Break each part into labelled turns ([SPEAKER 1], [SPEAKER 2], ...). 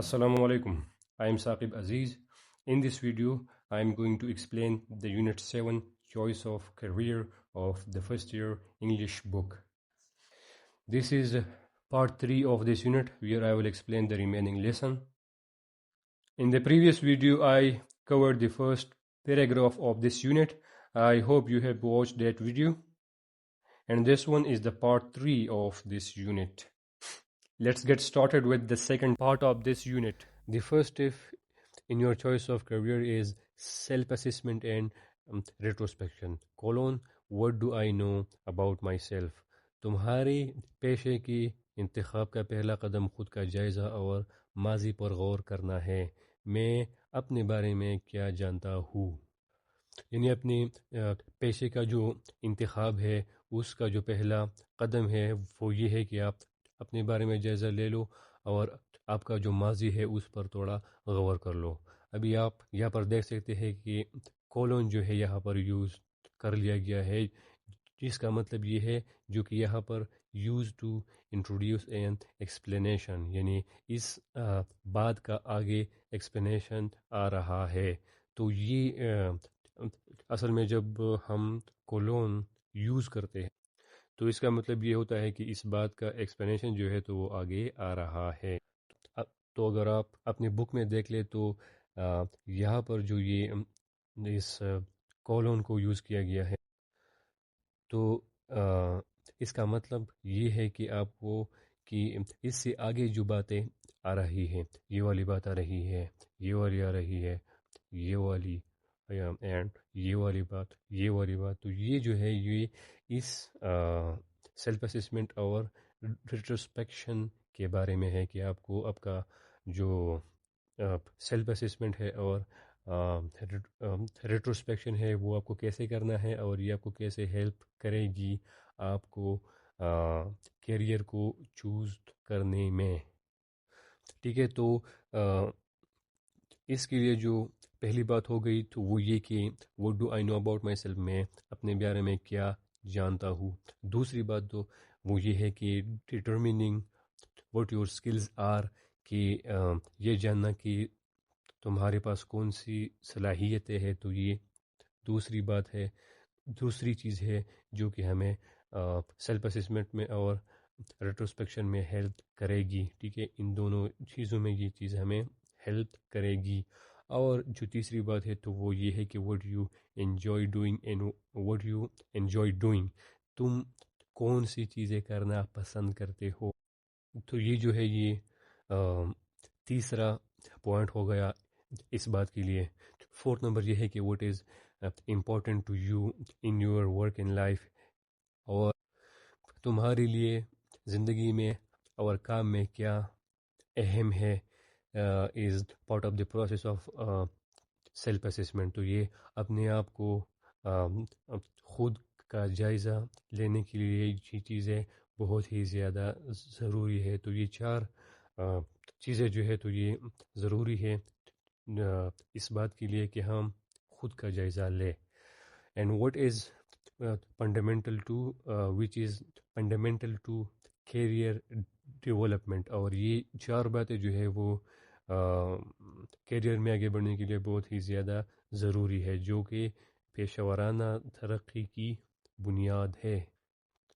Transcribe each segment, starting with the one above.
[SPEAKER 1] Assalamu alaikum. I am Saqib Aziz. In this video, I am going to explain the Unit 7 Choice of Career of the first year English book. This is part 3 of this unit where I will explain the remaining lesson. In the previous video, I covered the first paragraph of this unit. I hope you have watched that video. And this one is the part 3 of this unit. Let's get started with the second part of this unit. The first step in your choice of career is self-assessment and retrospection. What do I know about myself? تمہاری پیشے کی انتخاب کا پہلا قدم خود کا جائزہ اور ماضی پر غور کرنا ہے. میں اپنے بارے میں کیا جانتا ہوں؟ یعنی اپنے پیشے کا جو انتخاب ہے اس کا جو پہلا قدم ہے وہ یہ ہے کہ آپ اپنے بارے میں جائزہ لے لو اور آپ کا جو ماضی ہے اس پر تھوڑا غور کر لو. ابھی آپ یہاں پر دیکھ سکتے ہیں کہ کولون جو ہے یہاں پر یوز کر لیا گیا ہے، جس کا مطلب یہ ہے جو کہ یہاں پر used to introduce an explanation, یعنی اس بات کا آگے ایکسپلینیشن آ رہا ہے. تو یہ اصل میں جب ہم کولون یوز کرتے ہیں تو اس کا مطلب یہ ہوتا ہے کہ اس بات کا ایکسپلینیشن جو ہے تو وہ آگے آ رہا ہے. تو اگر آپ اپنے بک میں دیکھ لیں تو یہاں پر جو یہ اس کولون کو یوز کیا گیا ہے تو اس کا مطلب یہ ہے کہ آپ کو کہ اس سے آگے جو باتیں آ رہی ہیں، یہ والی بات آ رہی ہے، یہ والی آ رہی ہے، یہ والی اینڈ یہ والی بات، یہ والی بات، تو یہ جو ہے یہ اس سیلف اسسمنٹ اور ریٹروسپیکشن کے بارے میں ہے کہ آپ کو آپ کا جو سیلف اسسمنٹ ہے اور ریٹروسپیکشن ہے وہ آپ کو کیسے کرنا ہے اور یہ آپ کو کیسے ہیلپ کرے گی آپ کو کیریئر کو چوز کرنے میں. ٹھیک ہے، تو اس کے لیے جو پہلی بات ہو گئی تو وہ یہ کہ what do I know about myself، میں اپنے بارے میں کیا جانتا ہوں. دوسری بات تو وہ یہ ہے کہ determining what your skills are، کہ یہ جاننا کہ تمہارے پاس کون سی صلاحیتیں ہیں. تو یہ دوسری بات ہے، دوسری چیز ہے جو کہ ہمیں سیلف اسسمنٹ میں اور ریٹروسپیکشن میں ہیلپ کرے گی. ٹھیک ہے، ان دونوں چیزوں میں یہ چیز ہمیں ہیلپ کرے گی. اور جو تیسری بات ہے تو وہ یہ ہے کہ what you enjoy doing and what you enjoy doing، تم کون سی چیزیں کرنا پسند کرتے ہو. تو یہ جو ہے یہ تیسرا پوائنٹ ہو گیا اس بات کے لیے. فورتھ نمبر یہ ہے کہ what is important to you in your work in life، اور تمہارے لیے زندگی میں اور کام میں کیا اہم ہے is part of the process of self assessment. تو یہ اپنے آپ کو خود کا جائزہ لینے کے لیے یہ چیزیں بہت ہی زیادہ ضروری ہے. تو یہ چار چیزیں جو ہے تو یہ ضروری ہے اس بات کے لیے کہ ہم خود کا جائزہ لیں. And what is fundamental to which is fundamental to career development, اور یہ چار باتیں جو ہے وہ کیریئر میں آگے بڑھنے کے لیے بہت ہی زیادہ ضروری ہے، جو کہ پیشہ ورانہ ترقی کی بنیاد ہے.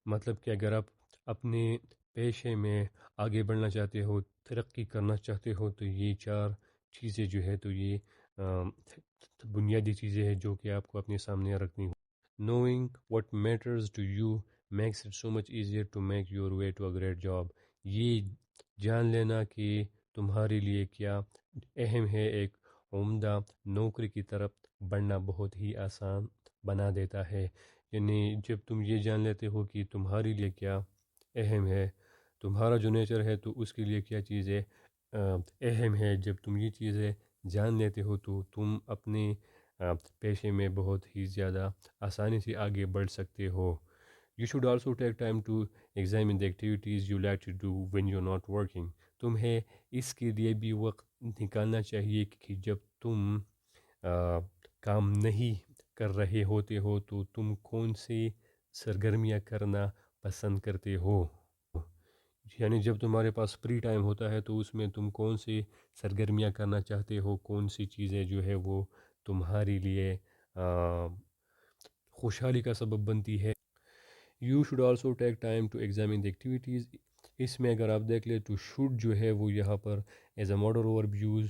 [SPEAKER 1] مطلب کہ اگر آپ اپنے پیشے میں آگے بڑھنا چاہتے ہو، ترقی کرنا چاہتے ہو، تو یہ چار چیزیں جو ہے تو یہ بنیادی چیزیں ہیں جو کہ آپ کو اپنے سامنے رکھنی ہو. Knowing what matters to you makes it so much easier to make your way to a great job. یہ جان لینا کہ تمہارے لیے کیا اہم ہے ایک عمدہ نوکری کی طرف بڑھنا بہت ہی آسان بنا دیتا ہے. یعنی جب تم یہ جان لیتے ہو کہ تمہارے لیے کیا اہم ہے، تمہارا جو نیچر ہے تو اس کے لیے کیا چیزیں اہم ہے، جب تم یہ چیزیں جان لیتے ہو تو تم اپنے پیشے میں بہت ہی زیادہ آسانی سے آگے بڑھ سکتے ہو. You should also take time to examine the activities you like to do when you're not working. تمہیں اس کے لیے بھی وقت نکالنا چاہیے کہ جب تم کام نہیں کر رہے ہوتے ہو تو تم کون سی سرگرمیاں کرنا پسند کرتے ہو. یعنی جب تمہارے پاس فری ٹائم ہوتا ہے تو اس میں تم کون سی سرگرمیاں کرنا چاہتے ہو، کون سی چیزیں جو ہے وہ تمہارے لیے خوشحالی کا سبب بنتی ہے. You should also take time to examine the activities. اس میں اگر آپ دیکھ لیں تو شوڈ جو ہے وہ یہاں پر as a modal verb use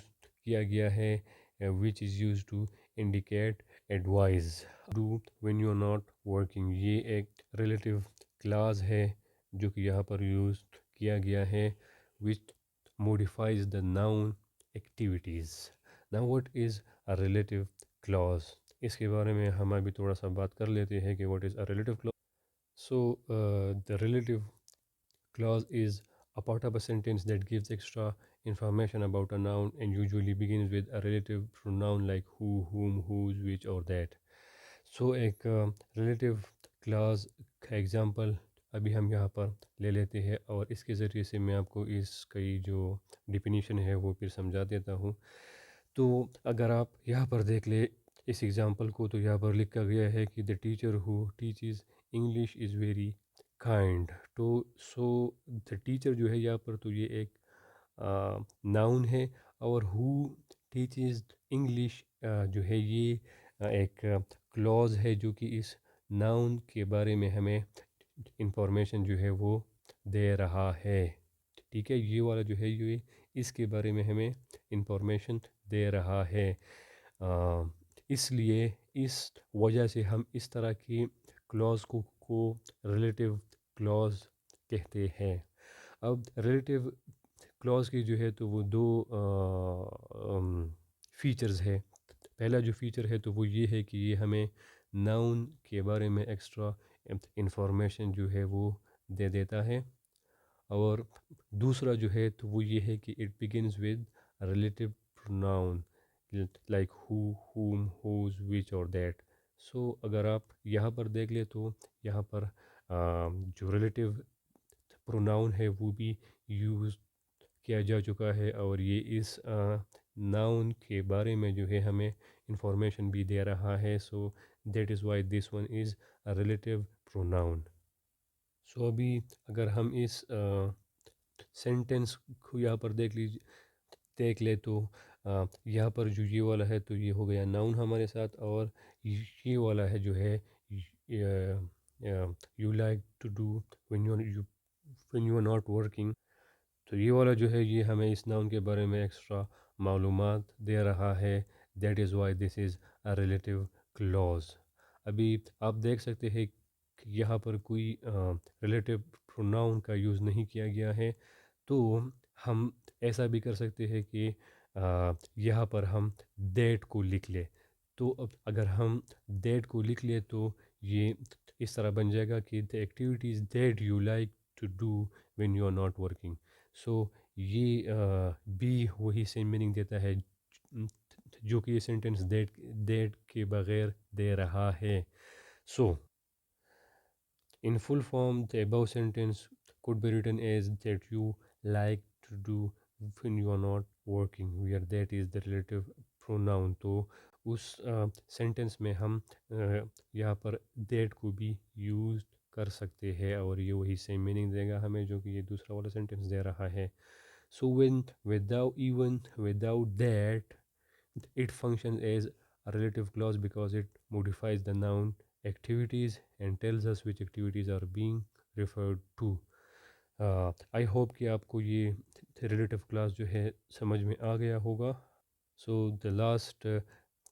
[SPEAKER 1] کیا گیا ہے which is used to indicate advise do when you are not working. یہ ایک ریلیٹیو کلاز ہے جو کہ یہاں پر یوز کیا گیا ہے which modifies the noun activities. Now what is a relative clause? اس کے بارے میں ہم ابھی تھوڑا سا بات کر لیتے ہیں کہ what is a relative clause. So, the relative clause is a part of a sentence that gives extra information about a noun and usually begins with a relative pronoun like who, whom, whose, which, or that. So, ایک relative clause کا example ابھی ہم یہاں پر لے لیتے ہیں اور اس کے ذریعے سے میں آپ کو اس کی جو ڈیفینیشن ہے وہ پھر سمجھا دیتا ہوں. تو اگر آپ یہاں پر دیکھ لیں اس ایگزامپل کو تو یہاں پر لکھا گیا ہے کہ the teacher who teaches English is very kind. تو سو دا ٹیچر جو ہے یہاں پر تو یہ ایک ناؤن ہے اور ہو ٹیچز انگلش جو ہے یہ ایک کلوز ہے جو کہ اس ناؤن کے بارے میں ہمیں انفارمیشن جو ہے وہ دے رہا ہے. ٹھیک ہے، یہ والا جو ہے یہ اس کے بارے میں ہمیں انفارمیشن دے رہا ہے. اس لیے اس وجہ سے ہم اس طرح کی کلوز کو ریلیٹیو کلوز کہتے ہیں. اب ریلیٹیو کلوز کی جو ہے تو وہ دو فیچرز ہے. پہلا جو فیچر ہے تو وہ یہ ہے کہ یہ ہمیں ناؤن کے بارے میں ایکسٹرا انفارمیشن جو ہے وہ دے دیتا ہے، اور دوسرا جو ہے تو وہ یہ ہے کہ it begins with relative pronoun like who, whom, whose, which اور دیٹ. سو اگر آپ یہاں پر دیکھ لیں تو یہاں پر جو ریلیٹیو پروناؤن ہے وہ بھی یوز کیا جا چکا ہے اور یہ اس ناؤن کے بارے میں جو ہے ہمیں انفارمیشن بھی دے رہا ہے. So that is why this one is a relative pronoun. So ابھی اگر ہم اس سینٹینس کو یہاں پر دیکھ لے تو یہاں پر جو یہ والا ہے تو یہ ہو گیا ناؤن ہمارے ساتھ، اور یہ والا ہے جو ہے you like to do when you are not working. تو یہ والا جو ہے یہ ہمیں اس ناؤن کے بارے میں ایکسٹرا معلومات دے رہا ہے. That is why this is a relative clause. ابھی آپ دیکھ سکتے ہیں کہ یہاں پر کوئی ریلیٹیو پروناؤن کا یوز نہیں کیا گیا ہے. تو ہم ایسا بھی کر سکتے ہیں کہ یہاں پر ہم دیٹ کو لکھ لیں. تو اب اگر ہم دیٹ کو لکھ لیں تو یہ اس طرح بن جائے گا کہ the activities that you like to do when you are not working. سو یہ بھی وہی سیم میننگ دیتا ہے جو کہ یہ سینٹینس دیٹ کے بغیر دے رہا ہے. سو in full form the above sentence could be written as that you like to do when you are not working where that is the relative pronoun. تو اس سینٹینس میں ہم یہاں پر دیٹ کو بھی یوز کر سکتے ہیں اور یہ وہی سیم میننگ دے گا ہمیں جو کہ یہ دوسرا والا سینٹینس دے رہا ہے. سو when without that it functions as a relative clause because it modifies the noun activities and tells us which activities are being referred to. I hope کہ آپ کو یہ ریلیٹیو کلاس جو ہے سمجھ میں آ گیا ہوگا. So the last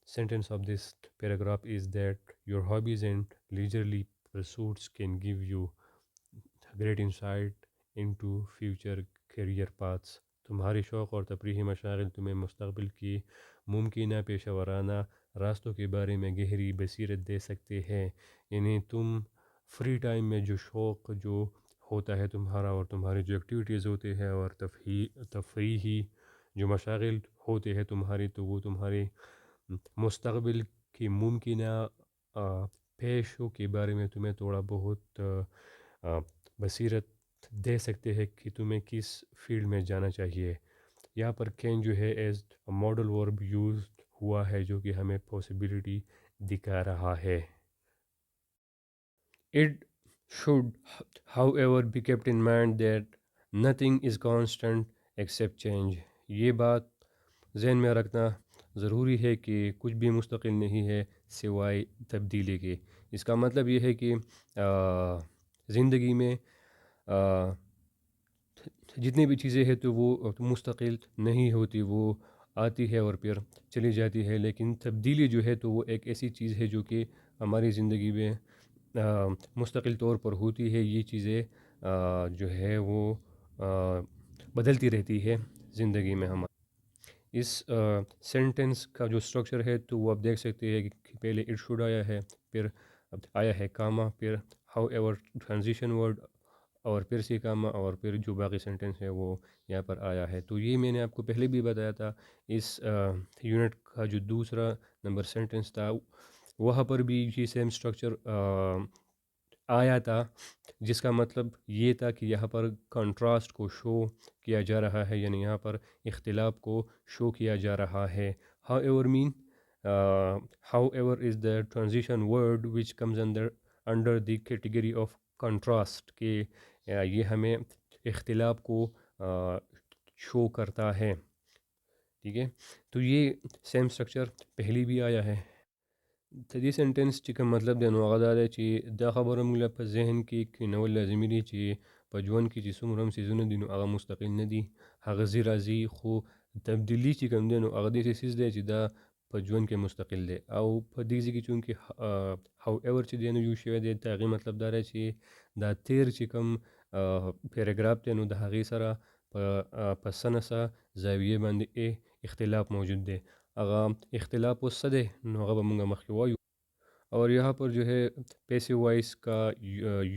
[SPEAKER 1] sentence of this paragraph is that your hobbies and leisurely pursuits can give you great insight into future career paths. تمہارے شوق اور تفریحی مشاغل تمہیں مستقبل کی ممکنہ پیشہ ورانہ راستوں کے بارے میں گہری بصیرت دے سکتے ہیں. یعنی تم فری ٹائم میں جو شوق جو ہوتا ہے تمہارا اور تمہاری جو ایکٹیویٹیز ہوتے ہیں اور تفریحی جو مشاغل ہوتے ہیں تمہاری، تو وہ تمہاری مستقبل کی ممکنہ پیشوں کے بارے میں تمہیں تھوڑا بہت بصیرت دے سکتے ہیں کہ تمہیں کس فیلڈ میں جانا چاہیے. یہاں پر کین جو ہے ایز ماڈل ورب یوز ہوا ہے جو کہ ہمیں پاسبلٹی دکھا رہا ہے. It should however be kept in mind that nothing is constant accept change. یہ بات ذہن میں رکھنا ضروری ہے کہ کچھ بھی مستقل نہیں ہے سوائے تبدیلی کے. اس کا مطلب یہ ہے کہ زندگی میں جتنی بھی چیزیں ہیں تو وہ مستقل نہیں ہوتی، وہ آتی ہے اور پھر چلی جاتی ہے. لیکن تبدیلی جو ہے تو وہ ایک ایسی چیز ہے جو کہ ہماری زندگی میں مستقل طور پر ہوتی ہے. یہ چیزیں جو ہے وہ بدلتی رہتی ہے زندگی میں ہمارے. اس سینٹنس کا جو اسٹرکچر ہے تو وہ آپ دیکھ سکتے ہیں کہ پہلے اٹ شوڈ آیا ہے، پھر آیا ہے کاما، پھر ہاؤ ایور ٹرانزیشن ورڈ، اور پھر سی کاما، اور پھر جو باقی سینٹنس ہے وہ یہاں پر آیا ہے. تو یہ میں نے آپ کو پہلے بھی بتایا تھا. اس یونٹ کا جو دوسرا نمبر سینٹنس تھا وہاں پر بھی یہ سیم اسٹرکچر آیا تھا، جس کا مطلب یہ تھا کہ یہاں پر کنٹراسٹ کو شو کیا جا رہا ہے، یعنی یہاں پر اختلاف کو شو کیا جا رہا ہے. However mean however is the transition word which comes under the category of contrast, کہ یہ ہمیں اختلاف کو شو کرتا ہے. ٹھیک ہے، تو یہ سیم اسٹرکچر پہلی بھی آیا ہے. دې سنټنس چې کوم مطلب دی نو هغه دا دی چې دا خبره موږ له په ذهن کې کینول لازمي دي چې په ژوند کې چې څومره هم څیزونه دي نو هغه مستقل نه دي، هغه ځي راځي، خو تبدیلي چې کوم دی نو هغه داسې څیز دی چې دا په ژوند کې مستقل دی. او په دې ځای کې چونکې هاو ایور چې دی نو یوز شوی دی، د هغې مطلب دا دی چې دا تیر چې کوم پیراګراف دی نو د هغې سره په څه نه څه زاویې باندې اختلاف موجود دی. هغه اختلاف اوس څه دی نو هغه به موږ مخکې وایو. اور یہاں پر جو ہے پیسیو وائس کا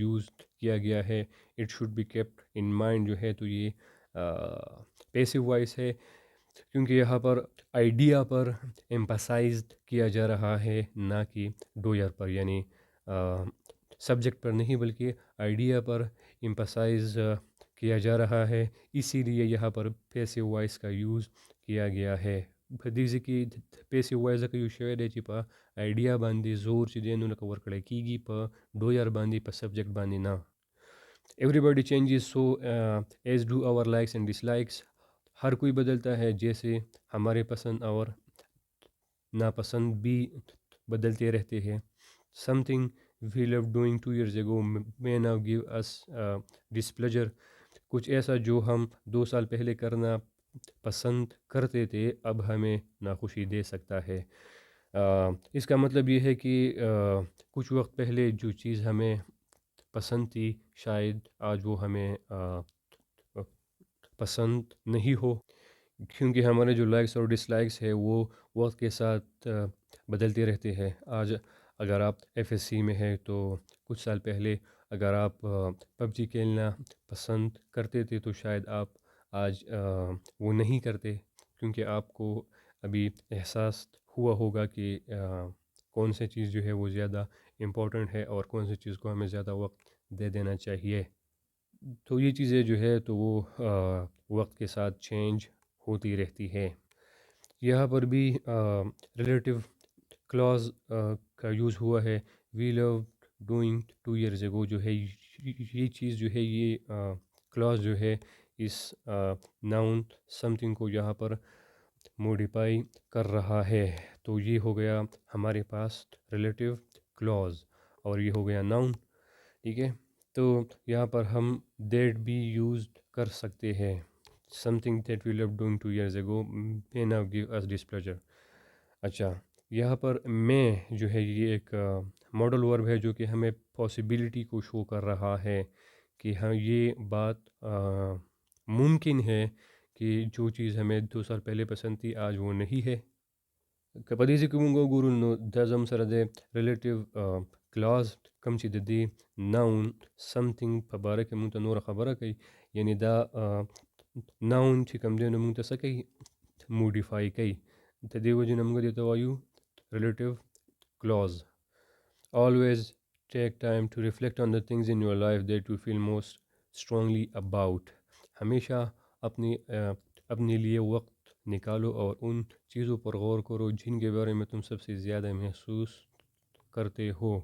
[SPEAKER 1] یوز کیا گیا ہے. It should be kept in mind جو ہے تو یہ پیسیو وائس ہے، کیونکہ یہاں پر آئیڈیا پر ایمپاسائز کیا جا رہا ہے، نہ کہ ڈوئر پر، یعنی سبجیکٹ پر نہیں بلکہ آئیڈیا پر ایمپاسائز کیا جا رہا ہے. اسی لیے یہاں پر پیسیو وائس کا یوز کیا گیا ہے. په دې ځای کې پیسیو وایس ځکه یوز شوی دی چې په آئیډیا باندې زور چې دی نو لکه ورکړی کېږي، په ډویر باندې، په سبجیکٹ باندې نه. Everybody changes so as do our likes and dislikes. ہر کوئی بدلتا ہے جیسے ہمارے پسند اور ناپسند بھی بدلتے رہتے ہیں. Something we love doing 2 years ago may now give us displeasure. کچھ ایسا جو ہم 2 سال پہلے کرنا پسند کرتے تھے اب ہمیں ناخوشی دے سکتا ہے. اس کا مطلب یہ ہے کہ کچھ وقت پہلے جو چیز ہمیں پسند تھی شاید آج وہ ہمیں پسند نہیں ہو، کیونکہ ہمارے جو لائکس اور ڈس لائکس ہے وہ وقت کے ساتھ بدلتے رہتے ہیں. آج اگر آپ ایف ایس سی میں ہے تو کچھ سال پہلے اگر آپ پب جی کھیلنا پسند کرتے تھے تو شاید آپ آج وہ نہیں کرتے، کیونکہ آپ کو ابھی احساس ہوا ہوگا کہ کون سی چیز جو ہے وہ زیادہ امپورٹنٹ ہے اور کون سی چیز کو ہمیں زیادہ وقت دے دینا چاہیے. تو یہ چیزیں جو ہے تو وہ وقت کے ساتھ چینج ہوتی رہتی ہے. یہاں پر بھی ریلیٹیو کلاز کا یوز ہوا ہے. وی لو ڈوئنگ 2 years ago جو ہے یہ چیز جو ہے یہ کلاز جو ہے اس ناؤن سم تھنگ کو یہاں پر موڈیفائی کر رہا ہے. تو یہ ہو گیا ہمارے پاس ریلیٹیو کلاز اور یہ ہو گیا ناؤن. ٹھیک ہے، تو یہاں پر ہم دیٹ بھی یوز کر سکتے ہیں. Something that we love doing 2 years ago may now give us displeasure. اچھا، یہاں پر میں جو ہے یہ ایک ماڈل ورب ہے جو کہ ہمیں پاسبلٹی کو شو کر رہا ہے کہ ہاں یہ بات ممکن ہے کہ جو چیز ہمیں 2 سال پہلے پسند تھی آج وہ نہیں ہے. که په دې ځای کې مونږ وګورو نو دا زم سره د ریلیټیو کلاز کوم چې د دې ناون سمثینګ په باره کې مونږ ته نوره خبره کوي، یعنی دا ناون چې کوم دی نو مونږ ته څه کوي، موډیفای کوي. د دې وجې نه مونږ دې ته وایو ریلیټیو Claus. always take time to reflect on the things in your life that you feel most strongly about. ہمیشہ اپنے لیے وقت نکالو اور ان چیزوں پر غور کرو جن کے بارے میں تم سب سے زیادہ محسوس کرتے ہو.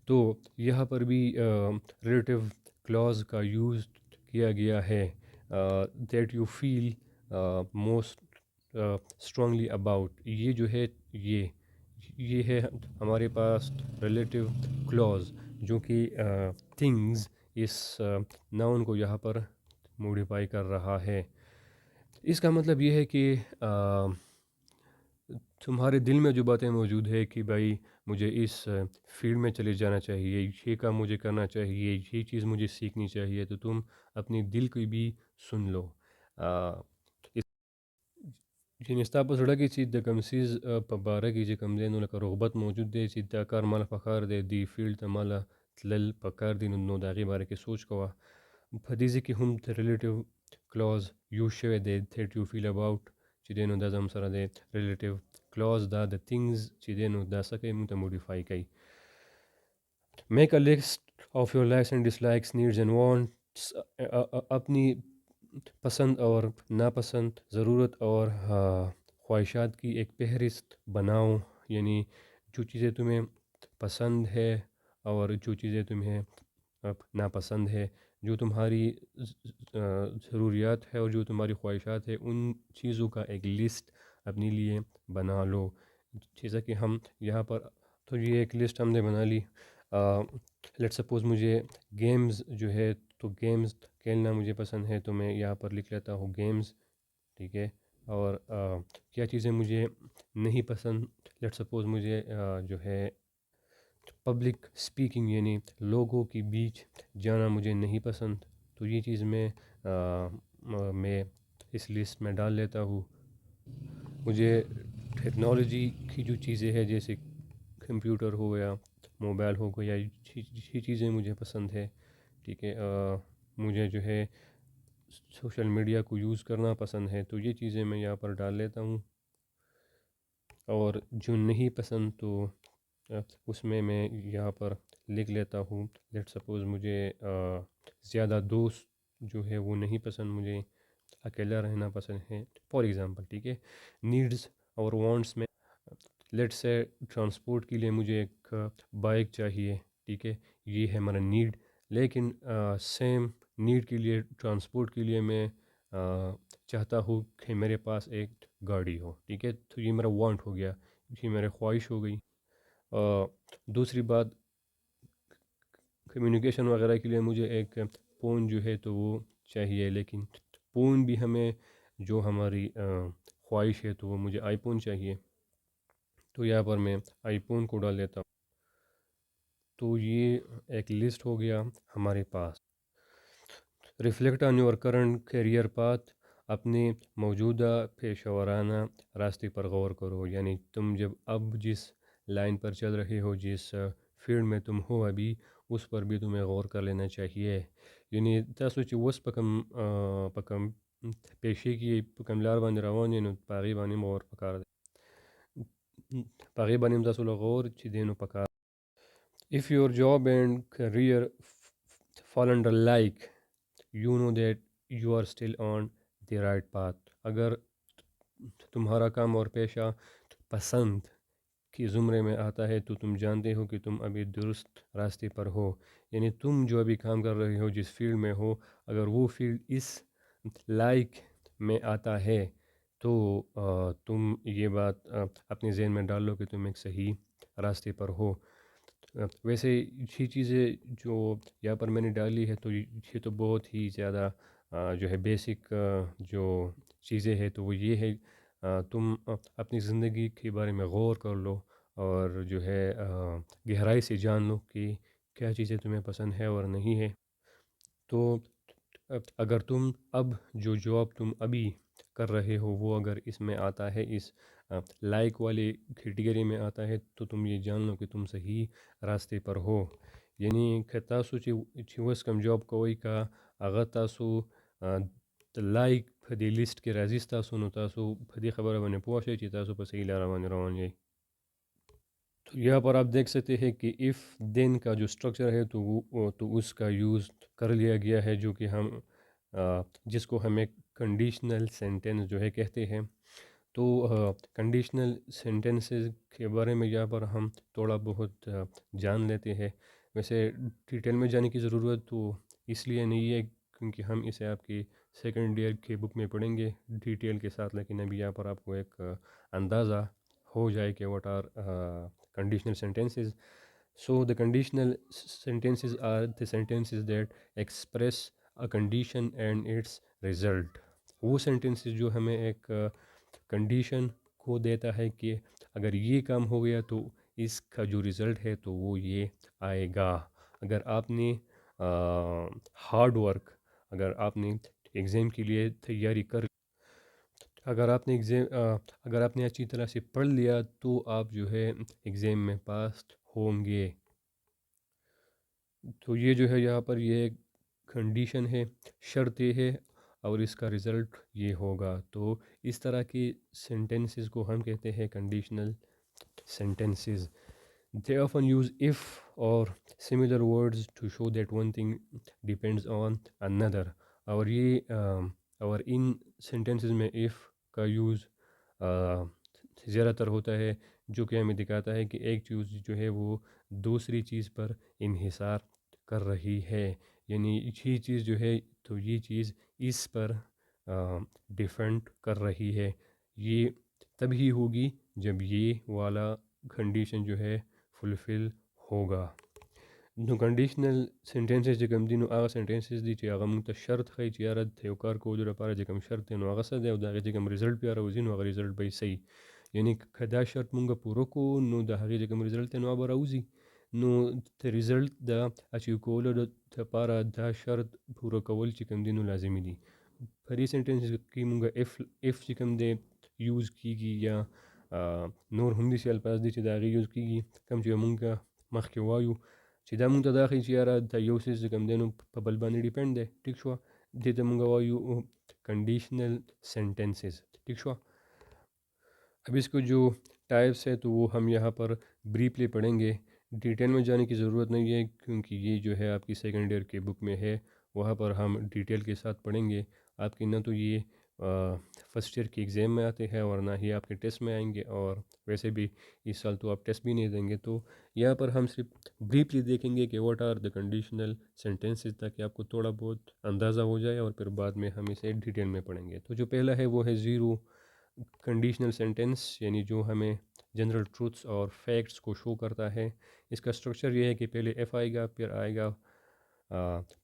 [SPEAKER 1] تو یہاں پر بھی ریلیٹیو کلاز کا یوز کیا گیا ہے that you feel most strongly about. یہ جو ہے یہ ہے ہمارے پاس ریلیٹیو کلوز جو کہ تھنگز اس ناؤن کو یہاں پر موڈیفائی کر رہا ہے. اس کا مطلب یہ ہے کہ تمہارے دل میں جو باتیں موجود ہے کہ بھائی مجھے اس فیلڈ میں چلے جانا چاہیے، یہ کام مجھے کرنا چاہیے، یہ چیز مجھے سیکھنی چاہیے، تو تم اپنی دل کی بھی سن لو. جنستا سڑک کی دکم سیز پبارہ کی کم دین کا رغبت موجود دے دا کار مالا پکار دے دی فیلڈ تمالا تلل پکار دی نو داغی بارے کے سوچ کوا فدیزی کی ہم ریلیٹیو کلوز یوز شوی دے تھیٹ یو فیل اباؤٹ چې دی نو دا زم سره دی ریلیټیو کلوز دا د تھنگز چې دی نو دا څه کوي موږ ته موډیفای کوي. Make a list of your likes and dislikes needs and wants. اپنی پسند اور ناپسند، ضرورت اور خواہشات کی ایک فہرست بناؤ. یعنی جو چیزیں تمہیں پسند ہے اور جو چیزیں تمہیں ناپسند ہے، جو تمہاری ضروریات ہے اور جو تمہاری خواہشات ہے، ان چیزوں کا ایک لسٹ اپنے لیے بنا لو. جیسا کہ ہم یہاں پر تو یہ ایک لسٹ ہم نے بنا لی. لیٹ سپوز مجھے گیمز جو ہے تو گیمز کھیلنا مجھے پسند ہے، تو میں یہاں پر لکھ لیتا ہوں گیمز. ٹھیک ہے. اور کیا چیزیں مجھے نہیں پسند، لیٹ سپوز مجھے جو ہے پبلک اسپیکنگ یعنی لوگوں کے بیچ جانا مجھے نہیں پسند، تو یہ چیز میں اس لسٹ میں ڈال لیتا ہوں. مجھے ٹیکنالوجی کی جو چیزیں ہیں جیسے کمپیوٹر ہو یا موبائل ہو گیا، یہ چیزیں مجھے پسند ہے. ٹھیک ہے. مجھے جو ہے سوشل میڈیا کو یوز کرنا پسند ہے، تو یہ چیزیں میں یہاں پر ڈال لیتا ہوں. اور جو نہیں پسند تو اس میں یہاں پر لکھ لیتا ہوں. لیٹ سپوز مجھے زیادہ دوست جو ہے وہ نہیں پسند، مجھے اکیلا رہنا پسند ہے فار ایگزامپل. ٹھیک ہے. نیڈز اور وانٹس میں لیٹ سے ٹرانسپورٹ کے لیے مجھے ایک بائک چاہیے. ٹھیک ہے. یہ ہے ہمارا نیڈ. لیکن سیم نیڈ کے لیے ٹرانسپورٹ کے لیے میں چاہتا ہوں کہ میرے پاس ایک گاڑی ہو. ٹھیک ہے. تو یہ میرا وانٹ ہو گیا، یہ میرے خواہش ہو گئی. دوسری بات، کمیونیکیشن وغیرہ کے لیے مجھے ایک فون جو ہے تو وہ چاہیے، لیکن فون بھی ہمیں جو ہماری خواہش ہے تو وہ مجھے آئی فون چاہیے، تو یہاں پر میں آئی فون کو ڈال دیتا ہوں. تو یہ ایک لسٹ ہو گیا ہمارے پاس. Reflect on your current career path. اپنے موجودہ پیشہ ورانہ راستے پر غور کرو. یعنی تم جب اب جس لائن پر چل رہے ہو، جس فیلڈ میں تم ہو ابھی، اس پر بھی تمہیں غور کر لینا چاہیے. یعنی تاسو چې اوس په کوم پیشې کې په کوم لار باندې روان یې، نو په هغې باندې هم غور پکار دی. په هغې باندې هم تاسو له غور چې دی نو پکار. If your job and career fall under like, you know that you are still on the right path. اگر تمہارا کام اور پیشہ پسند کی زمرے میں آتا ہے تو تم جانتے ہو کہ تم ابھی درست راستے پر ہو. یعنی تم جو ابھی کام کر رہے ہو، جس فیلڈ میں ہو، اگر وہ فیلڈ اس لائک میں آتا ہے تو تم یہ بات اپنے ذہن میں ڈال لو کہ تم ایک صحیح راستے پر ہو. ویسے یہ چیزیں جو یہاں پر میں نے ڈالی ہے تو یہ تو بہت ہی زیادہ جو ہے بیسک جو چیزیں ہیں، تو وہ یہ ہے تم اپنی زندگی کے بارے میں غور کر لو اور جو ہے گہرائی سے جان لو کہ کیا چیزیں تمہیں پسند ہے اور نہیں ہے. تو اگر تم اب جو جاب تم ابھی کر رہے ہو وہ اگر اس میں آتا ہے، اس لائک والی کیٹیگری میں آتا ہے، تو تم یہ جان لو کہ تم صحیح راستے پر ہو. یعنی کہ تاسو چې اوس کوم جاب کوئ که هغه تاسو د لایک په دې لیسټ کې راځي ستاسو، نو تاسو په دې خبره باندې پوه شئ چې تاسو په صحیح لاره باندې روان یئ. تو یہاں پر آپ دیکھ سکتے ہیں کہ ایف دین کا جو اسٹرکچر ہے تو اس کا یوز کر لیا گیا ہے، جو کہ ہم جس کو ہم ایک کنڈیشنل سینٹینس جو ہے کہتے ہیں. تو کنڈیشنل سینٹینسز کے بارے میں یہاں پر ہم تھوڑا بہت جان لیتے ہیں. ویسے ڈیٹیل میں جانے کی ضرورت تو اس لیے نہیں ہے کیونکہ ہم اسے آپ کی سیکنڈ ایئر کے بک میں پڑھیں گے ڈیٹیل کے ساتھ، لیکن ابھی یہاں پر آپ کو ایک اندازہ ہو جائے کہ what are conditional sentences. So the conditional sentences are the sentences that express a condition and its result. وہ sentences جو ہمیں ایک کنڈیشن کو دیتا ہے کہ اگر یہ کام ہو گیا تو اس کا جو رزلٹ ہے تو وہ یہ آئے گا. اگر آپ نے ہارڈ ورک، اگر آپ نے ایگزام کے لیے تیاری کر، اگر آپ نے اچھی طرح سے پڑھ لیا تو آپ جو ہے ایگزام میں پاس ہوں گے. تو یہ جو ہے یہاں پر یہ کنڈیشن ہے، شرط یہ ہے، اور اس کا رزلٹ یہ ہوگا. تو اس طرح کی سینٹنسز کو ہم کہتے ہیں conditional sentences. They often use if or similar words to show that one thing depends on another. اور ان sentences میں if کا یوز زیادہ تر ہوتا ہے، جو کہ ہمیں دکھاتا ہے کہ ایک چیز جو ہے وہ دوسری چیز پر انحصار کر رہی ہے. یعنی یہ چیز جو ہے تو یہ چیز اس پر ڈیپینڈ کر رہی ہے. یہ تبھی ہوگی جب یہ والا کنڈیشن جو ہے فلفل ہوگا. نو کنڈیشنل سینٹینسز چې کوم دي نو هغه سینټنسز دي چې هغه موږ ته شرط ښیي چې یاره د یو کار کولو لپاره چې کوم شرط دی نو هغه څه دی، او د هغې چې کوم رزلټ بیا راوځي نو هغه رزلټ به یې څه وي. یعنی که دا شرط مونږ پوره کړو نو د هغې چې کوم رزلټ دی نو هغه به راوځي. نو د رزلټ د اچیو کولو لپاره دا شرط پوره کول چې کوم دي نو لازمي دي. په دې سینټنس کې مونږ اف چې کوم دی یوز کیږي، یا نور هم داسې الفاظ دي چې د هغې یوز کیږي کوم چې مونږ مخکې وایو چې دا مونږ ته دا ښیي چې یاره دا یو څیز چې کوم دی نو په بل باندې ډیپینډ دی. ټیک شوه، دې ته مونږ وایو کنډیشنل سینټنسز. ٹھیک شوه. اب اس کو جو ٹائپس ہے تو وہ ہم یہاں پر بریفلی پڑھیں گے، ڈیٹیل میں جانے کی ضرورت نہیں ہے کیونکہ یہ جو ہے آپ کی سیکنڈ ایئر کے بک میں ہے، وہاں پر ہم ڈیٹیل کے ساتھ پڑھیں گے. آپ کی نہ تو یہ فرسٹ ایئر کے ایگزام میں آتے ہیں اور نہ ہی آپ کے ٹیسٹ میں آئیں گے، اور ویسے بھی اس سال تو آپ ٹیسٹ بھی نہیں دیں گے. تو یہاں پر ہم صرف بریفلی دیکھیں گے کہ what are the conditional sentences, تاکہ آپ کو تھوڑا بہت اندازہ ہو جائے، اور پھر بعد میں ہم اسے ڈیٹیل میں پڑھیں گے. تو جو پہلا ہے وہ ہے زیرو کنڈیشنل سینٹینس، یعنی جو ہمیں جنرل ٹروتھس اور فیکٹس کو شو کرتا ہے. اس کا اسٹرکچر یہ ہے کہ پہلے ایف آئے گا، پھر آئے گا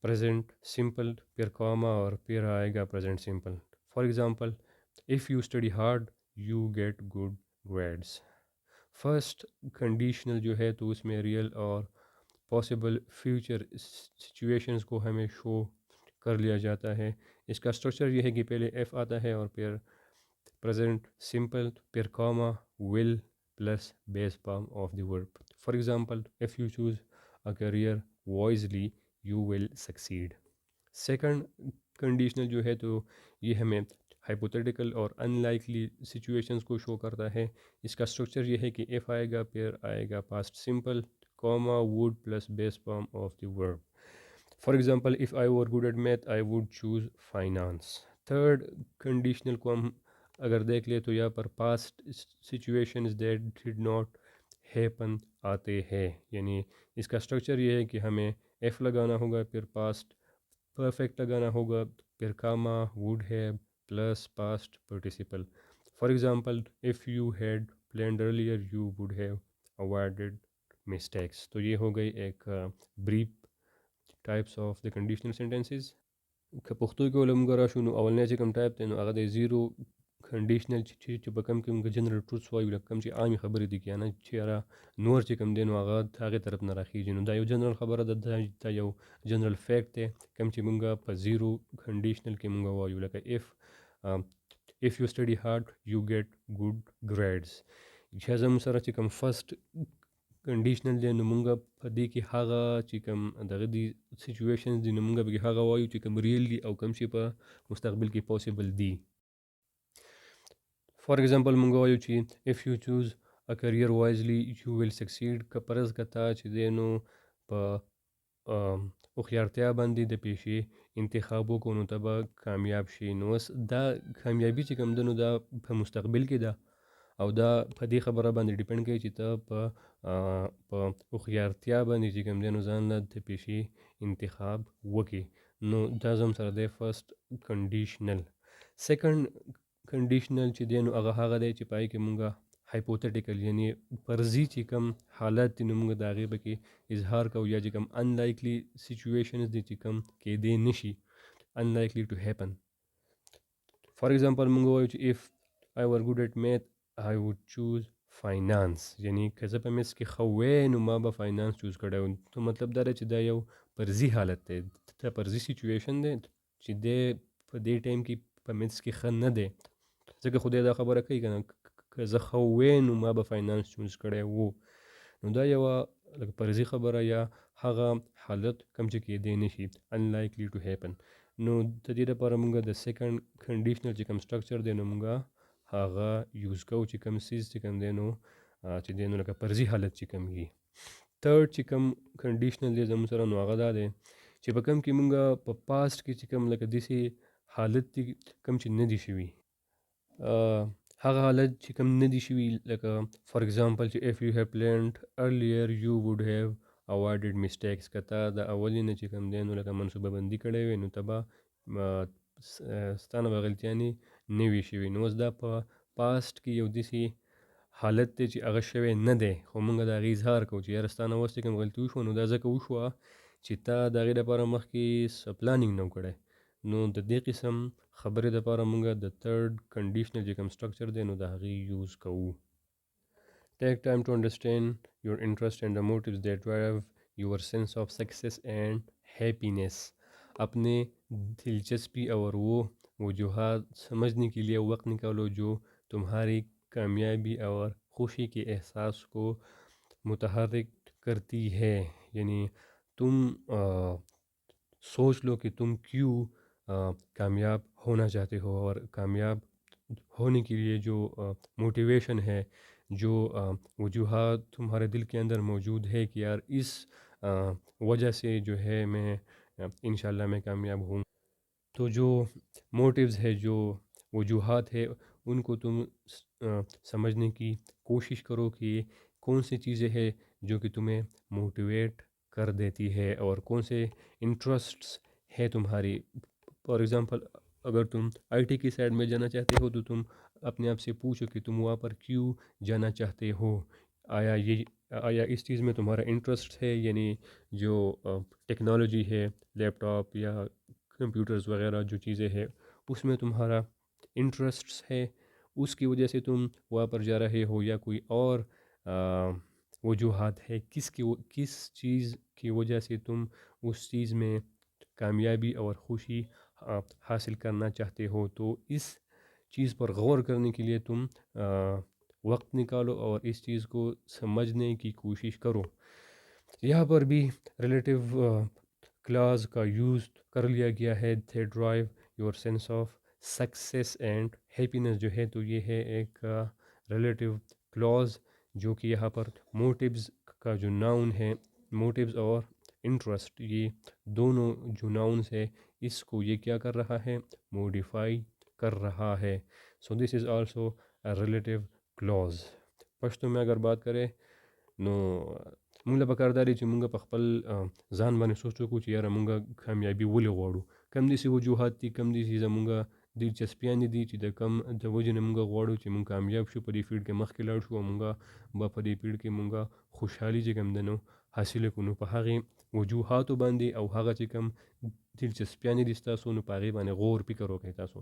[SPEAKER 1] پریزنٹ سمپل، پھر کاما، اور پھر آئے گا present simple. For example, if you study hard you get good grades. First conditional جو ہے تو اس میں ریئل اور پاسبل فیوچر سچویشنز کو ہمیں شو کر لیا جاتا ہے. اس کا اسٹرکچر یہ ہے کہ پہلے ایف آتا ہے اور پھر present simple, per comma, will plus base form of the verb. For example, if you choose a career wisely, you will succeed. Second conditional جو ہے تو یہ ہمیں hypothetical اور unlikely situations کو شو کرتا ہے. اس کا structure یہ ہے کہ if آئے گا، پھر آئے گا past simple, comma, would plus base form of the verb. For example, if I were good at math, I would choose finance. Third conditional کو ہم اگر دیکھ لے تو یہاں پر past situations that did not happen آتے ہیں. یعنی اس کا اسٹرکچر یہ ہے کہ ہمیں ایف لگانا ہوگا، پھر پاسٹ پرفیکٹ لگانا ہوگا، پھر Cama, would have plus past participle. For example, if you had planned earlier you would have avoided mistakes. تو یہ ہو گئی ایک بریف ټایپس آف د کنډیشنل سینټنسز. که پښتو کې ولې موږ راشو نو اولنی چې کوم ټایپ دی نو هغه د زیرو کنډیشنل چې په کم کې موږ جنرل ټروتس وایو، لکه کوم چې عامې خبرې دي که نه چې یاره نور چې کوم دی نو هغه هغې طرف نه راخیږي. نو دا یو جنرل خبره ده، دا یو جنرل فیکټ دی کوم چې موږ په زیرو کنډیشنل کې موږ وایو، لکه if you study hard you get good grades. چې زموږ سره چې کوم فرسٹ کنډیشنل دی نو موږ په دې کې هغه چې کوم دغه دي سچویشنز دي نو موږ به هغه وایو چې کوم ریل دي او کوم چې په مستقبل کې پاسبل دي. فار ایگزامپل مونږ وایو چې if you choose a career wisely you will succeed. که پرز کتا چې دی نو په هوښیارتیا باندې د پیشې انتخاب وکړو نو ته به کامیاب شي. نو اوس دا کامیابي چې کوم ده نو دا په مستقبل کې ده، او دا په دې خبره باندې ډیپینډ کوي چې ته په هوښیارتیا باندې چې کوم دی نو ځان له د پیشې انتخاب وکړي. نو دا زم سره دی فرست کنډیشنل. سیکنډ کنډیشنل چې دی نو هغه هغه دی چې پای کې مونږه هایپوتیټیکل یعنی فرضي چې کم حالت دي نو مونږ د هغې پکې اظهار کوو یا چې کم انلایکلی سچویشنز دي چې کم کیدی نشي unlikely to happen. For example مونږ وایو چې if I were good at math I would choose finance. یعنی که زه په میث کې ښه وی نو ما به فاینانس چوز کړی و. تو مطلب دا دی چې دا یو فرضي حالت دی، دا فرضي سچویشن دی چې دی په دې ټایم کې په میث کې ښه نه دی، ځکه خدای دا خبره کوي که نه که زه ښه وی نو ما به فاینانس چوز کړی و. نو دا یوه لکه فرضي خبره یا هغه حالت کم چې کیدی نشي unlikely to happen. نو د دې لپاره مونږ د سیکنډ کنډیشنل چې کوم سټرکچر دی نو مونږ هغه یوز کوو چې کوم سیز چې کوم دی نو چې دی نو لکه فرضي حالت چې کوم وي. تھرډ چې کوم کنډیشنل دی زموږ سره نو هغه دا دی چې په کوم کې مونږ په پاسټ کې چې کوم لکه داسې حالت دي کوم چې نه دي شوي، هغه حالت چې کوم نه دي شوي لکه فار ایگزامپل چې if you have planned earlier you would have avoided mistakes. که تا د اولي نه چې کوم دی نو لکه منصوبه بندي کړی وی نو ته به ستا نه به غلطیانې نه وي شوي. نو اوس دا په پاسټ کې یو داسې حالت دی چې هغه شوی نه دی خو مونږ د هغې اظهار کوو چې یاره ستا نه اوس چې کوم غلطي وشوه نو دا ځکه وشوه چې تا د هغې لپاره مخکې څه پلانینګ نه و کړی. نو د دې قسم خبرې دپاره مونږ د تھرډ کنډیشنل چې کوم سټرکچر دی نو د هغې use Koo. Take time to understand your interest and the motives that drive your sense of success and happiness. اپنے دلچسپی اور وہ وجوہات سمجھنے کے لیے وقت نکالو جو تمہاری کامیابی اور خوشی کے احساس کو متحرک کرتی ہے. یعنی تم سوچ لو کہ تم کیوں کامیاب ہونا چاہتے ہو اور کامیاب ہونے کے لیے جو موٹیویشن ہے، جو وجوہات تمہارے دل کے اندر موجود ہے کہ یار اس وجہ سے جو ہے میں انشاءاللہ میں کامیاب ہوں. تو جو موٹیوز ہے، جو وجوہات ہے ان کو تم سمجھنے کی کوشش کرو کہ کون سی چیزیں ہے جو کہ تمہیں موٹیویٹ کر دیتی ہے اور کون سے انٹرسٹس ہے تمہاری. فار ایگزامپل اگر تم آئی ٹی کی سائڈ میں جانا چاہتے ہو تو تم اپنے آپ سے پوچھو کہ تم وہاں پر کیوں جانا چاہتے ہو. آیا اس چیز میں تمہارا انٹرسٹ ہے، یعنی جو ٹیکنالوجی ہے، لیپ ٹاپ یا کمپیوٹرز وغیرہ جو چیزیں ہے اس میں تمہارا انٹرسٹس ہے، اس کی وجہ سے تم وہاں پر جا رہے ہو، یا کوئی اور وجوہات ہے کس چیز کی وجہ سے تم اس چیز میں کامیابی اور خوشی حاصل کرنا چاہتے ہو. تو اس چیز پر غور کرنے کے لیے تم وقت نکالو اور اس چیز کو سمجھنے کی کوشش کرو. یہاں پر بھی ریلیٹیو کلاز کا یوز کر لیا گیا ہے. They drive your sense of success and happiness جو ہے تو یہ ہے ایک ریلیٹیو کلاز جو کہ یہاں پر موٹیوز کا جو ناؤن ہے، موٹیوز اور انٹرسٹ یہ دونوں جو ناؤنس ہے اس کو یہ کیا کر رہا ہے، موڈیفائی کر رہا ہے. سو دس از آلسو ریلیٹیو کلاز. پښتو میں اگر بات کرے نو مونږ له پکار دا دی چې مونږ په خپل ځان باندې سوچ وکړو چې یاره مونږ کامیابي ولې غواړو، کم داسې وجوهات دي، کم داسې زمونږ دلچسپیانې دي چې د کم د وجې نه مونږ غواړو چې مونږ کامیاب شو، په دې فیلډ کې مخکې لاړ شو او مونږ به په دې فیلډ کې مونږ خوشحالي چې کوم دی نو حاصله کړو. نو په هغې وجوهاتو باندې او هغه چې کوم دلچسپیانې دي ستاسو نو په هغې باندې غور فکر وکړئ تاسو.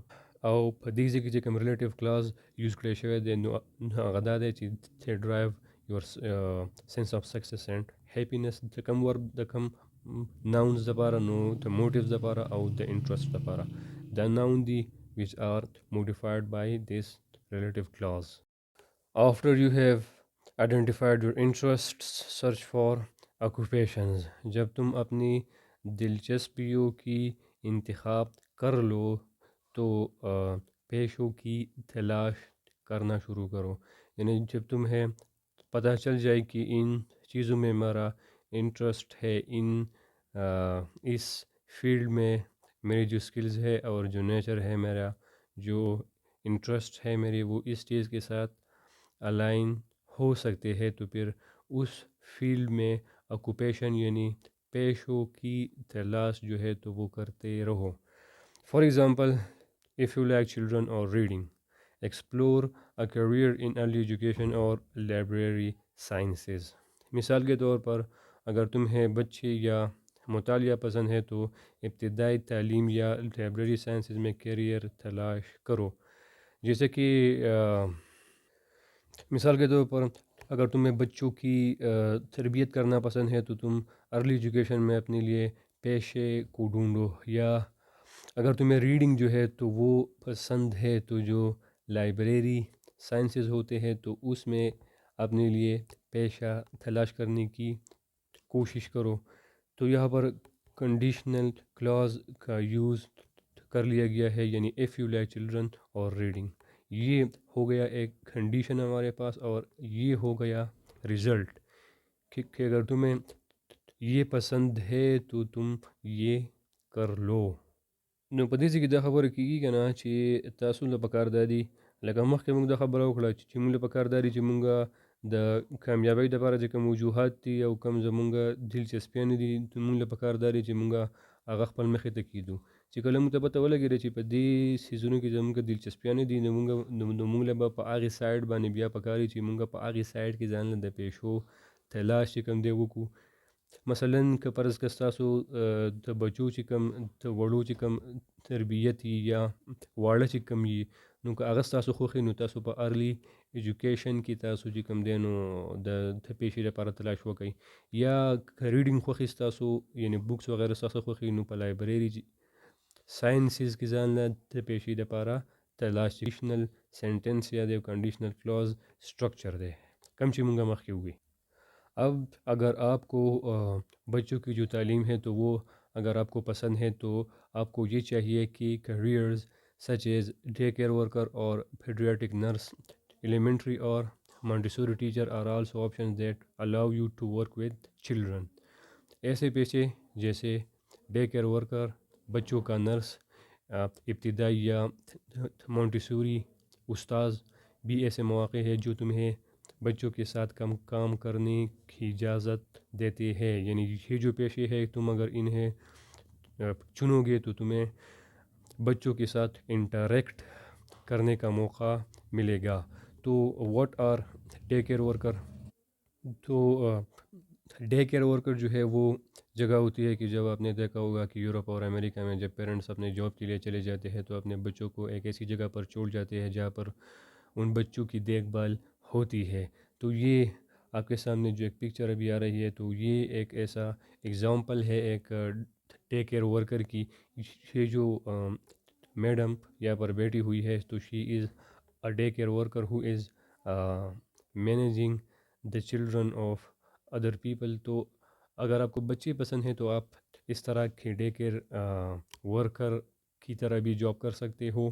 [SPEAKER 1] او په دې ځای کې چې کوم ریلیټیو کلاز یوز کړی شوی دی نو هغه دا دی چې they drive your sense of success and happiness. د کوم ورب د کوم nouns دپاره know the motives دپاره O the interest دپاره the noun the which are modified by this relative clause. After you have identified your interests, search for occupations. جب تم اپنی دلچسپیوں کی انتخاب کر لو تو پیشوں کی تلاش کرنا شروع کرو. یعنی جب تمہیں پتہ چل جائے کہ ان چیزوں میں میرا انٹرسٹ ہے، اس فیلڈ میں میری جو سکلز ہے اور جو نیچر ہے میرا، جو انٹرسٹ ہے میری وہ اس چیز کے ساتھ الائن ہو سکتے ہیں، تو پھر اس فیلڈ میں آکوپیشن یعنی پیشوں کی تلاش جو ہے تو وہ کرتے رہو. For example, if you like children or reading, explore a career in early education or library sciences. مثال کے طور پر اگر تمہیں بچے یا مطالعہ پسند ہے تو ابتدائی تعلیم یا لائبریری سائنسز میں کیریئر تلاش کرو. جیسے کہ مثال کے طور پر اگر تمہیں بچوں کی تربیت کرنا پسند ہے تو تم ارلی ایجوکیشن میں اپنے لیے پیشے کو ڈھونڈو. یا اگر تمہیں ریڈنگ جو ہے تو وہ پسند ہے تو جو لائبریری سائنسز ہوتے ہیں تو اس میں اپنے لیے پیشہ تلاش کرنے کی کوشش کرو. تو یہاں پر کنڈیشنل کلاز کا یوز کر لیا گیا ہے, یعنی ایف یو لائک چلڈرن اور ریڈنگ. یہ ہو گیا ایک کنڈیشن ہمارے پاس, اور یہ ہو گیا رزلٹ کہ اگر تمہیں یہ پسند ہے تو تم یہ کر لو. نو په دې ځای کې دا خبره کېږي که نه چې تاسو له پکار دا دي لکه مخکې موږ دا خبره وکړه چې موږ له پکار دا دي چې موږ د کامیابۍ دپاره چې کوم وجوهات دي او کوم زمونږ دلچسپیانې دي موږ له پکار دا دي چې موږ هغه خپل مخې ته کېږدو. چې کله موږ ته پته ولګېده چې په دې سیزونو کې زموږ دلچسپیانې دي نو موږ له به په هغې سایډ باندې بیا پکار دي چې موږ په هغې سایډ کې ځان له د پیشو تلاش چې کوم دی وکړو. مثلا که فرض که ستاسو د بچو چې کوم د وړو چې کوم تربیت یا واړه چې کوم وي نو که هغه ستاسو خوښ نو تاسو په ارلی ایجوکیشن کې تاسو چې کوم دی نو د پیشې لپاره تلاش وکړئ. یا که ریډینګ خوښ ستاسو یعنی بکس وغیره ستاسو خوښ نو په لایبرری ساینسز کې ځان له د پیشې لپاره تلاش. کنډیشنل سینټنس یا د کنډیشنل کلاز سټرکچر دی کم چې مونږه مخکې وګي. اب اگر آپ کو بچوں کی جو تعلیم ہے تو وہ اگر آپ کو پسند ہے تو آپ کو یہ چاہیے کہ careers such as day care worker اور پیڈیاٹرک نرس, ایلیمنٹری اور Montessori teacher are also option that allow you to work with children. ایسے پیشے جیسے ڈے کیئر ورکر, بچوں کا نرس, ابتدائی یا مانٹیسوری استاذ بھی ایسے مواقع ہیں جو تمہیں بچوں کے ساتھ کام کرنے کی اجازت دیتے ہیں. یعنی یہ جو پیشے ہے تم اگر انہیں چنو گے تو تمہیں بچوں کے ساتھ انٹریکٹ کرنے کا موقع ملے گا. تو what are day care worker? تو ڈے کیئر ورکر جو ہے وہ جگہ ہوتی ہے کہ جب آپ نے دیکھا ہوگا کہ یورپ اور امریکہ میں جب پیرنٹس اپنے جاب کے لیے چلے جاتے ہیں تو اپنے بچوں کو ایک ایسی جگہ پر چھوڑ جاتے ہیں جہاں پر ان بچوں کی دیکھ بھال ہوتی ہے. تو یہ آپ کے سامنے جو ایک پکچر ابھی آ رہی ہے تو یہ ایک ایسا ایگزامپل ہے ایک ڈے کیئر ورکر کی. یہ جو میڈم یہاں پر بیٹھی ہوئی ہے تو she is a day care worker who is managing the children of other people. تو اگر آپ کو بچے پسند ہیں تو آپ اس طرح کے ڈے کیئر ورکر کی طرح بھی جاب کر سکتے ہو.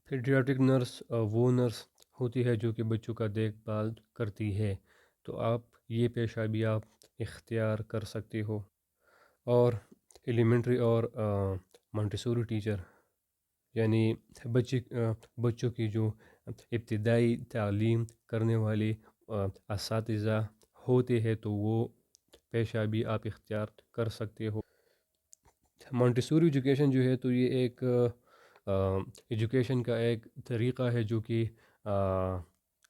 [SPEAKER 1] پیڈیاٹرک نرس وہ نرس ہوتی ہے جو کہ بچوں کا دیکھ بھال کرتی ہے, تو آپ یہ پیشہ بھی آپ اختیار کر سکتے ہو. اور ایلیمنٹری اور مانٹیسوری ٹیچر یعنی بچوں کی جو ابتدائی تعلیم کرنے والے اساتذہ ہوتے ہیں تو وہ پیشہ بھی آپ اختیار کر سکتے ہو. مانٹیسوری ایجوکیشن جو ہے تو یہ ایک ایجوکیشن کا ایک طریقہ ہے جو کہ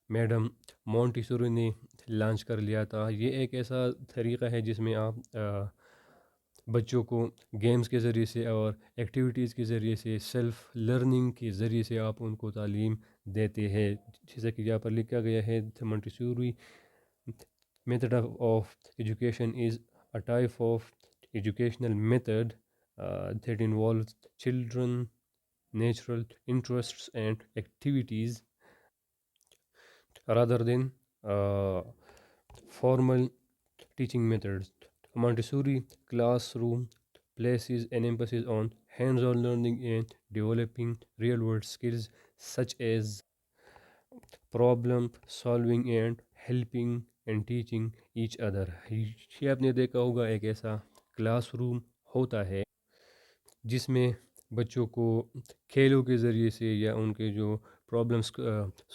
[SPEAKER 1] میڈم مونٹیسوری نے لانچ کر لیا تھا. یہ ایک ایسا طریقہ ہے جس میں آپ بچوں کو گیمز کے ذریعے سے اور ایکٹیویٹیز کے ذریعے سے سیلف لرننگ کے ذریعے سے آپ ان کو تعلیم دیتے ہیں. جیسا کہ یہاں پر لکھا گیا ہے Montessori method of education is a type of educational method that involves children natural interests and activities rather than formal teaching methods. Montessori classroom places an emphasis on hands-on learning and developing real-world skills such as problem solving and helping and teaching each other. یہ آپ نے دیکھا ہوگا ایک ایسا class room ہوتا ہے جس میں بچوں کو کھیلوں کے ذریعے سے یا ان کے جو پرابلمس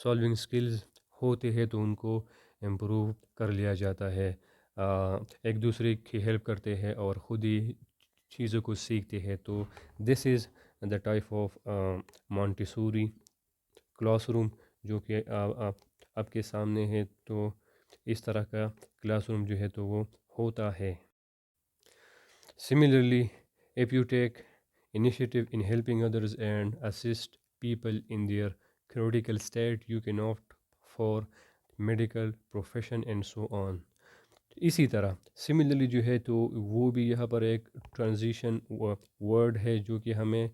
[SPEAKER 1] سالونگ سکلز ہوتے ہیں تو ان کو امپروو کر لیا جاتا ہے. ایک دوسرے کی ہیلپ کرتے ہیں اور خود ہی چیزوں کو سیکھتے ہیں. تو this is the type of Montessori classroom جو کہ آپ کے سامنے ہے. تو اس طرح کا کلاس روم جو ہے تو وہ ہوتا ہے. Similarly, if you take initiative in helping others and assist people in their critical state, you can opt for medical profession and so on. اسی طرح سملرلی جو ہے تو وہ بھی یہاں پر ایک ٹرانزیشن ورڈ ہے جو کہ ہمیں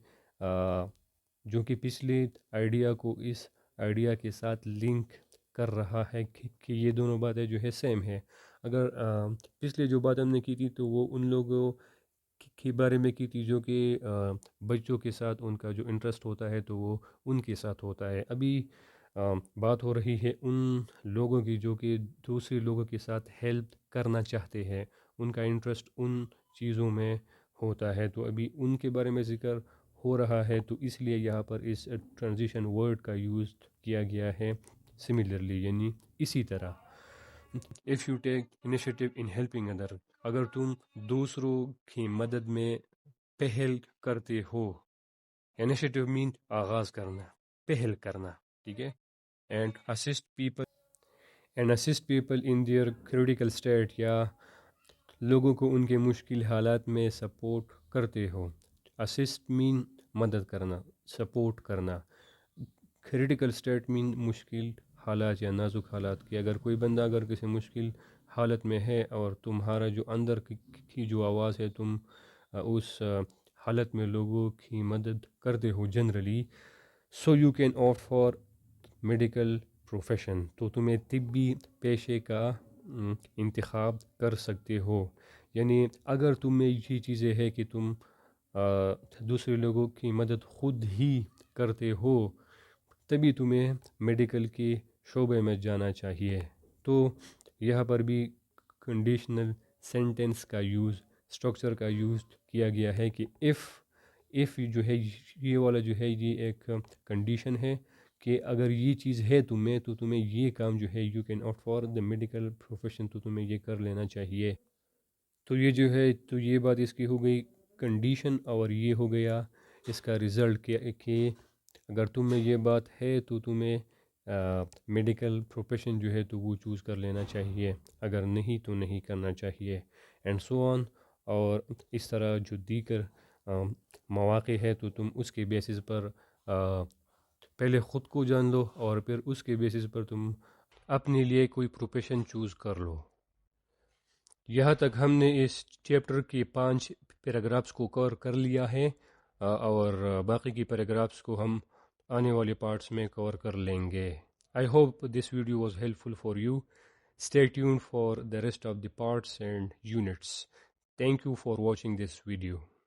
[SPEAKER 1] جو کہ پچھلے آئیڈیا کو اس آئیڈیا کے ساتھ لنک کر رہا ہے کہ یہ دونوں باتیں جو ہے سیم ہے. اگر پچھلے جو بات ہم نے کی تھی تو وہ ان لوگوں کے بارے میں کی تھی جو کہ بچوں کے ساتھ ان کا جو انٹرسٹ ہوتا ہے تو وہ ان کے ساتھ ہوتا ہے. ابھی بات ہو رہی ہے ان لوگوں کی جو کہ دوسرے لوگوں کے ساتھ ہیلپ کرنا چاہتے ہیں, ان کا انٹرسٹ ان چیزوں میں ہوتا ہے. تو ابھی ان کے بارے میں ذکر ہو رہا ہے تو اس لیے یہاں پر اس ٹرانزیشن ورڈ کا یوز کیا گیا ہے سملرلی, یعنی اسی طرح. If you take initiative in helping other, اگر تم دوسروں کی مدد میں پہل کرتے ہو, initiative mean آغاز کرنا, پہل کرنا, ٹھیک ہے, and assist people in their critical state, یا لوگوں کو ان کے مشکل حالات میں سپورٹ کرتے ہو. assist mean مدد کرنا, سپورٹ کرنا. critical state mean مشکل حالات یا نازک حالات. کہ اگر کوئی بندہ اگر کسی مشکل حالت میں ہے اور تمہارا جو اندر کی جو آواز ہے تم اس حالت میں لوگوں کی مدد کرتے ہو generally, so you can opt for medical profession, تو تمہیں طبی پیشے کا انتخاب کر سکتے ہو. یعنی اگر تم میں یہ چیزیں ہے کہ تم دوسرے لوگوں کی مدد خود ہی کرتے ہو, تبھی تمہیں میڈیکل کے شعبے میں جانا چاہیے. تو یہاں پر بھی کنڈیشنل سینٹنس کا یوز, اسٹرکچر کا یوز کیا گیا ہے کہ if جو ہے یہ والا جو ہے یہ ایک کنڈیشن ہے کہ اگر یہ چیز ہے تمہیں تو تمہیں یہ کام جو ہے you can opt for the medical profession, تو تمہیں یہ کر لینا چاہیے. تو یہ جو ہے تو یہ بات اس کی ہو گئی کنڈیشن, اور یہ ہو گیا اس کا رزلٹ کہ اگر تم میں یہ بات ہے تو تمہیں میڈیکل پروفیشن جو ہے تو وہ چوز کر لینا چاہیے, اگر نہیں تو نہیں کرنا چاہیے, اینڈ سو آن. اور اس طرح جو دیگر مواقع ہے تو تم اس کے بیسس پر پہلے خود کو جان لو اور پھر اس کے بیسس پر تم اپنے لیے کوئی پروفیشن چوز کر لو. یہاں تک ہم نے اس چیپٹر کے 5 پیراگرافس کو کور کر لیا ہے, اور باقی کی پیراگرافس کو ہم آنے والے پارٹس میں کور کر لیں گے. I hope this video was helpful for you. Stay tuned for the rest of the parts and units. Thank you for watching this video.